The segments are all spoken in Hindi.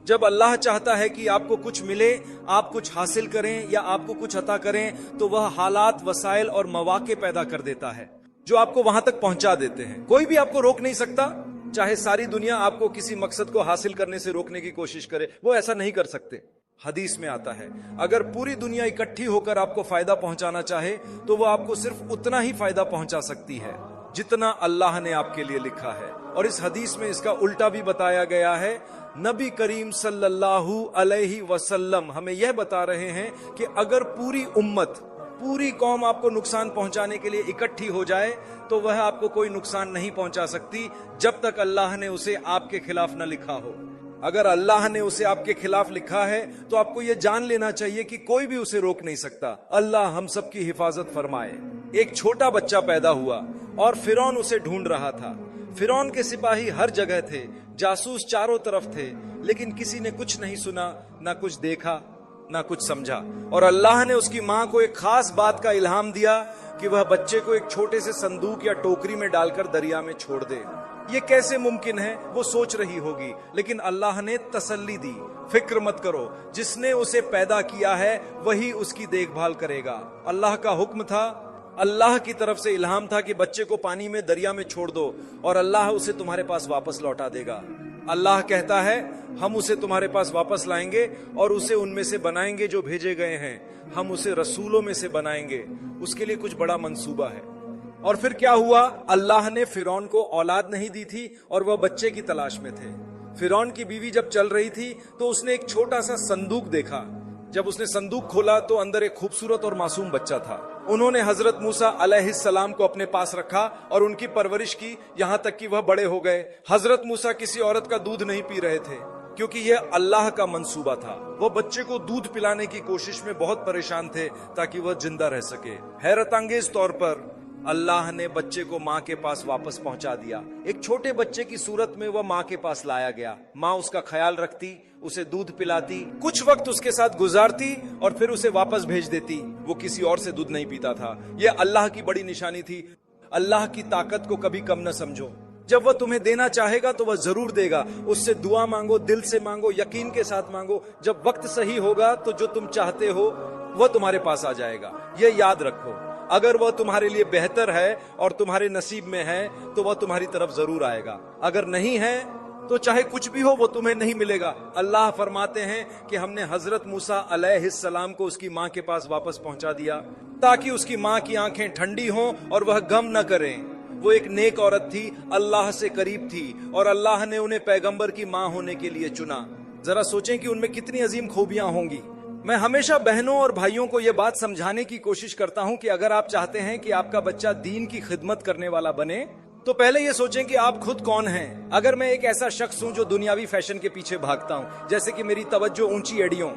जब अल्लाह चाहता है कि आपको कुछ मिले, आप कुछ हासिल करें या आपको कुछ अता करें, तो वह हालात, वसाइल और मौके पैदा कर देता है जो आपको वहां तक पहुंचा देते हैं। कोई भी आपको रोक नहीं सकता, चाहे सारी दुनिया आपको किसी मकसद को हासिल करने से रोकने की कोशिश करे, वो ऐसा नहीं कर सकते। हदीस में आता है, अगर पूरी दुनिया इकट्ठी होकर आपको फायदा पहुंचाना चाहे तो वो आपको सिर्फ उतना ही फायदा पहुंचा सकती है जितना अल्लाह ने आपके लिए लिखा है। और इस हदीस में इसका उल्टा भी बताया गया है। नबी करीम सल्लल्लाहु अलैहि वसल्लम हमें यह बता रहे हैं कि अगर पूरी उम्मत, पूरी कौम आपको नुकसान पहुंचाने के लिए इकट्ठी हो जाए तो वह आपको कोई नुकसान नहीं पहुंचा सकती जब तक अल्लाह ने उसे आपके खिलाफ न लिखा हो। अगर अल्लाह ने उसे आपके खिलाफ लिखा है तो आपको यह जान लेना चाहिए कि कोई भी उसे रोक नहीं सकता। अल्लाह हम सब की हिफाजत फरमाए। एक छोटा बच्चा पैदा हुआ और फिरौन उसे ढूंढ रहा था। फिरौन के सिपाही हर जगह थे, जासूस चारों तरफ थे, लेकिन किसी ने कुछ नहीं सुना, ना कुछ देखा, ना कुछ समझा। और अल्लाह ने उसकी मां को एक खास बात का इल्हाम दिया कि वह बच्चे को एक छोटे से संदूक या टोकरी में डालकर दरिया में छोड़ दे। ये कैसे मुमकिन है, वो सोच रही होगी, लेकिन अल्लाह ने तसल्ली दी, फिक्र मत करो, जिसने उसे पैदा किया है वही उसकी देखभाल करेगा। अल्लाह का हुक्म था, अल्लाह की तरफ से इल्हाम था कि बच्चे को पानी में, दरिया में छोड़ दो और अल्लाह उसे तुम्हारे पास वापस लौटा देगा। अल्लाह कहता है हम उसे तुम्हारे पास वापस लाएंगे और उसे उनमें से बनाएंगे जो भेजे गए हैं, हम उसे रसूलों में से बनाएंगे। उसके लिए कुछ बड़ा मंसूबा है। और फिर क्या हुआ, अल्लाह ने फिरौन को औलाद नहीं दी थी और वह बच्चे की तलाश में थे। फिरौन की बीवी जब चल रही थी तो उसने एक छोटा सा संदूक देखा। जब उसने संदूक खोला तो अंदर एक खूबसूरत और मासूम बच्चा था। उन्होंने हजरत मूसा अलैहिस्सलाम को अपने पास रखा और उनकी परवरिश की, यहाँ तक कि वह बड़े हो गए। हजरत मूसा किसी औरत का दूध नहीं पी रहे थे क्योंकि यह अल्लाह का मंसूबा था। वो बच्चे को दूध पिलाने की कोशिश में बहुत परेशान थे ताकि वह जिंदा रह सके। हैरतअंगेज तौर पर अल्लाह ने बच्चे को माँ के पास वापस पहुंचा दिया। एक छोटे बच्चे की सूरत में वह माँ के पास लाया गया। माँ उसका ख्याल रखती, उसे दूध पिलाती, कुछ वक्त उसके साथ गुजारती और फिर उसे वापस भेज देती। वो किसी और से दूध नहीं पीता था। यह अल्लाह की बड़ी निशानी थी। अल्लाह की ताकत को कभी कम न समझो। जब वह तुम्हें देना चाहेगा तो वह जरूर देगा। उससे दुआ मांगो, दिल से मांगो, यकीन के साथ मांगो। जब वक्त सही होगा तो जो तुम चाहते हो वह तुम्हारे पास आ जाएगा। यह याद रखो, अगर वह तुम्हारे लिए बेहतर है और तुम्हारे नसीब में है तो वह तुम्हारी तरफ जरूर आएगा। अगर नहीं है तो चाहे कुछ भी हो वो तुम्हें नहीं मिलेगा। अल्लाह फरमाते हैं कि हमने हजरत मूसा अलैहिस्सलाम को उसकी माँ के पास वापस पहुंचा दिया ताकि उसकी माँ की आंखें ठंडी हों और वह गम न करें। वो एक नेक औरत थी, अल्लाह से करीब थी और अल्लाह ने उन्हें पैगंबर की माँ होने के लिए चुना। जरा सोचें कि उनमें कितनी अजीम खूबियां होंगी। मैं हमेशा बहनों और भाइयों को यह बात समझाने की कोशिश करता हूं कि अगर आप चाहते हैं कि आपका बच्चा दीन की खिदमत करने वाला बने तो पहले ये सोचें कि आप खुद कौन हैं। अगर मैं एक ऐसा शख्स हूं जो दुनियावी फैशन के पीछे भागता हूं, जैसे कि मेरी तवज्जो ऊंची एड़ियों,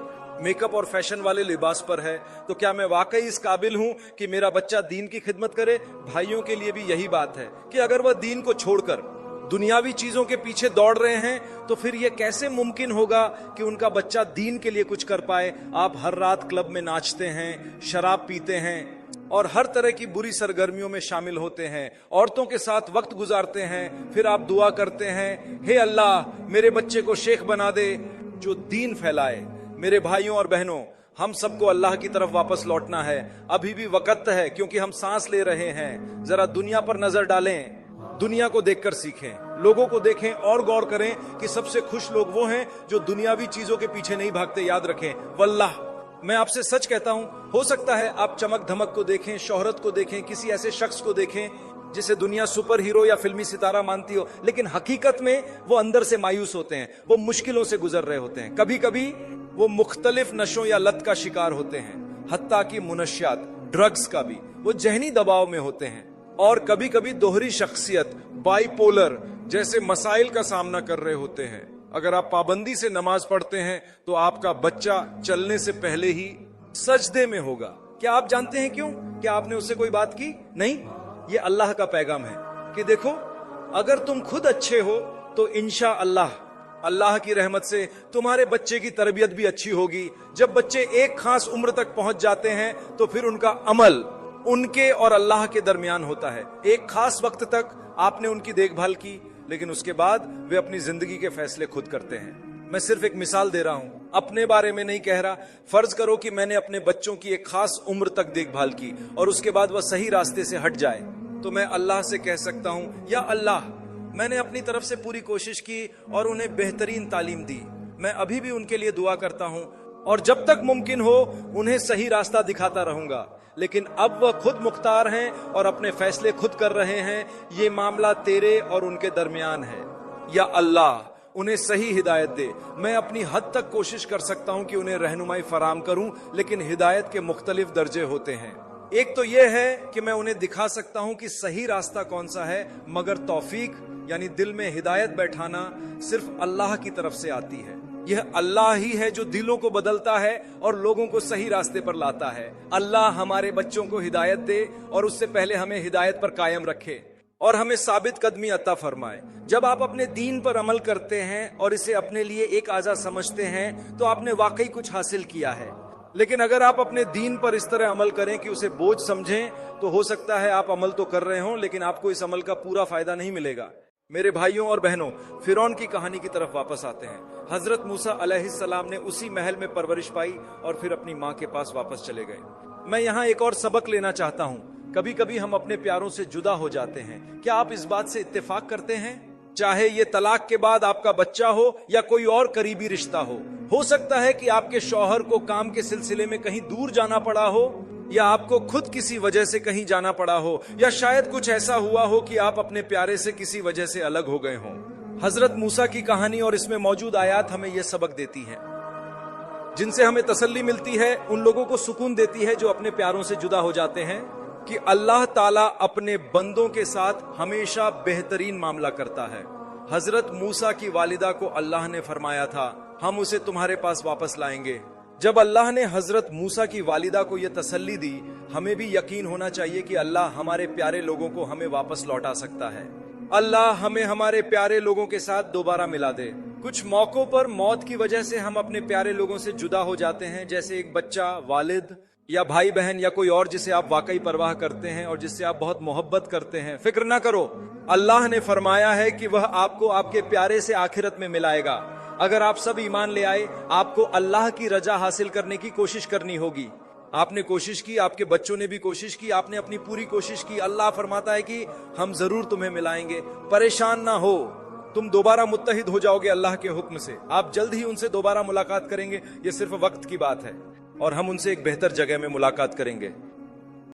मेकअप और फैशन वाले लिबास पर है, तो क्या मैं वाकई इस काबिल हूं कि मेरा बच्चा दीन की खिदमत करे? भाइयों के लिए भी यही बात है कि अगर वह दीन को छोड़कर दुनियावी चीजों के पीछे दौड़ रहे हैं तो फिर यह कैसे मुमकिन होगा कि उनका बच्चा दीन के लिए कुछ कर पाए। आप हर रात क्लब में नाचते हैं, शराब पीते हैं और हर तरह की बुरी सरगर्मियों में शामिल होते हैं, औरतों के साथ वक्त गुजारते हैं, फिर आप दुआ करते हैं, हे अल्लाह मेरे बच्चे को शेख बना दे जो दीन फैलाए। मेरे भाइयों और बहनों, हम सबको अल्लाह की तरफ वापस लौटना है। अभी भी वक्त है क्योंकि हम सांस ले रहे हैं। जरा दुनिया पर नजर डालें, दुनिया को देखकर सीखें, लोगों को देखें और गौर करें कि सबसे खुश लोग वो हैं जो दुनियावी चीजों के पीछे नहीं भागते। याद रखें, वल्लाह मैं आपसे सच कहता हूं, हो सकता है आप चमक धमक को देखें, शोहरत को देखें, किसी ऐसे शख्स को देखें जिसे दुनिया सुपर हीरो या फिल्मी सितारा मानती हो, लेकिन हकीकत में वो अंदर से मायूस होते हैं, वो मुश्किलों से गुजर रहे होते हैं। कभी कभी वो मुख्तलिफ नशों या लत का शिकार होते हैं, हत्ता की मुनशियात, ड्रग्स का भी वो जहनी दबाव में होते हैं और कभी कभी दोहरी शख्सियत, बाइपोलर जैसे मसाइल का सामना कर रहे होते हैं। अगर आप पाबंदी से नमाज पढ़ते हैं तो आपका बच्चा चलने से पहले ही सजदे में होगा। क्या आप जानते हैं क्यों? क्या आपने उससे कोई बात की? नहीं। ये अल्लाह का पैगाम है कि देखो, अगर तुम खुद अच्छे हो तो इंशाअल्लाह अल्लाह की रहमत से तुम्हारे बच्चे की तरबियत भी अच्छी होगी। जब बच्चे एक खास उम्र तक पहुंच जाते हैं तो फिर उनका अमल उनके और अल्लाह के दरमियान होता है। एक खास वक्त तक आपने उनकी देखभाल की, लेकिन उसके बाद वे अपनी जिंदगी के फैसले खुद करते हैं। मैं सिर्फ एक मिसाल दे रहा हूं, अपने बारे में नहीं कह रहा। फर्ज करो कि मैंने अपने बच्चों की एक खास उम्र तक देखभाल की और उसके बाद वह सही रास्ते से हट जाए, तो मैं अल्लाह से कह सकता हूं, या अल्लाह, मैंने अपनी तरफ से पूरी कोशिश की और उन्हें बेहतरीन तालीम दी। मैं अभी भी उनके लिए दुआ करता हूं और जब तक मुमकिन हो उन्हें सही रास्ता दिखाता रहूंगा। लेकिन अब वह खुद मुख्तार हैं और अपने फैसले खुद कर रहे हैं। ये मामला तेरे और उनके दरमियान है। या अल्लाह, उन्हें सही हिदायत दे। मैं अपनी हद तक कोशिश कर सकता हूं कि उन्हें रहनुमाई फराम करूं, लेकिन हिदायत के मुख्तलिफ दर्जे होते हैं। एक तो यह है कि मैं उन्हें दिखा सकता हूं कि सही रास्ता कौन सा है, मगर तौफीक यानी दिल में हिदायत बैठाना सिर्फ अल्लाह की तरफ से आती है। यह अल्लाह ही है जो दिलों को बदलता है और लोगों को सही रास्ते पर लाता है। अल्लाह हमारे बच्चों को हिदायत दे और उससे पहले हमें हिदायत पर कायम रखे और हमें साबित कदमी अता फरमाए। जब आप अपने दीन पर अमल करते हैं और इसे अपने लिए एक आज़ा समझते हैं तो आपने वाकई कुछ हासिल किया है। लेकिन अगर आप अपने दीन पर इस तरह अमल करें कि उसे बोझ समझें, तो हो सकता है आप अमल तो कर रहे हों लेकिन आपको इस अमल का पूरा फायदा नहीं मिलेगा। मेरे भाइयों और बहनों, फिरौन की कहानी की तरफ वापस आते हैं। हजरत मूसा अलैहिस्सलाम ने उसी महल में परवरिश पाई और फिर अपनी माँ के पास वापस चले गए। मैं यहाँ एक और सबक लेना चाहता हूँ। कभी कभी हम अपने प्यारों से जुदा हो जाते हैं। क्या आप इस बात से इत्तेफाक करते हैं? चाहे ये तलाक के बाद आपका बच्चा हो या कोई और करीबी रिश्ता हो सकता है कि आपके शौहर को काम के सिलसिले में कहीं दूर जाना पड़ा हो, या आपको खुद किसी वजह से कहीं जाना पड़ा हो, या शायद कुछ ऐसा हुआ हो कि आप अपने प्यारे से किसी वजह से अलग हो गए हों। हजरत मूसा की कहानी और इसमें मौजूद आयत हमें यह सबक देती है। जिनसे हमें तसल्ली मिलती है, उन लोगों को सुकून देती है जो अपने प्यारों से जुदा हो जाते हैं, कि अल्लाह ताला अपने बंदों के साथ हमेशा बेहतरीन मामला करता है। हजरत मूसा की वालिदा को अल्लाह ने फरमाया था, हम उसे तुम्हारे पास वापस लाएंगे। जब अल्लाह ने हजरत मूसा की वालिदा को यह तसल्ली दी, हमें भी यकीन होना चाहिए कि अल्लाह हमारे प्यारे लोगों को हमें वापस लौटा सकता है। अल्लाह हमें हमारे प्यारे लोगों के साथ दोबारा मिला दे। कुछ मौकों पर मौत की वजह से हम अपने प्यारे लोगों से जुदा हो जाते हैं, जैसे एक बच्चा, वालिद या भाई बहन या कोई और जिसे आप वाकई परवाह करते हैं और जिससे आप बहुत मोहब्बत करते हैं। फिक्र ना करो, अल्लाह ने फरमाया है कि वह आपको आपके प्यारे से आखिरत में मिलाएगा। अगर आप सब ईमान ले आए, आपको अल्लाह की रजा हासिल करने की कोशिश करनी होगी। आपने कोशिश की, आपके बच्चों ने भी कोशिश की, आपने अपनी पूरी कोशिश की। अल्लाह फरमाता है कि हम जरूर तुम्हें मिलाएंगे, परेशान ना हो, तुम दोबारा मुत्तहिद हो जाओगे अल्लाह के हुक्म से। आप जल्द ही उनसे दोबारा मुलाकात करेंगे, ये सिर्फ वक्त की बात है और हम उनसे एक बेहतर जगह में मुलाकात करेंगे।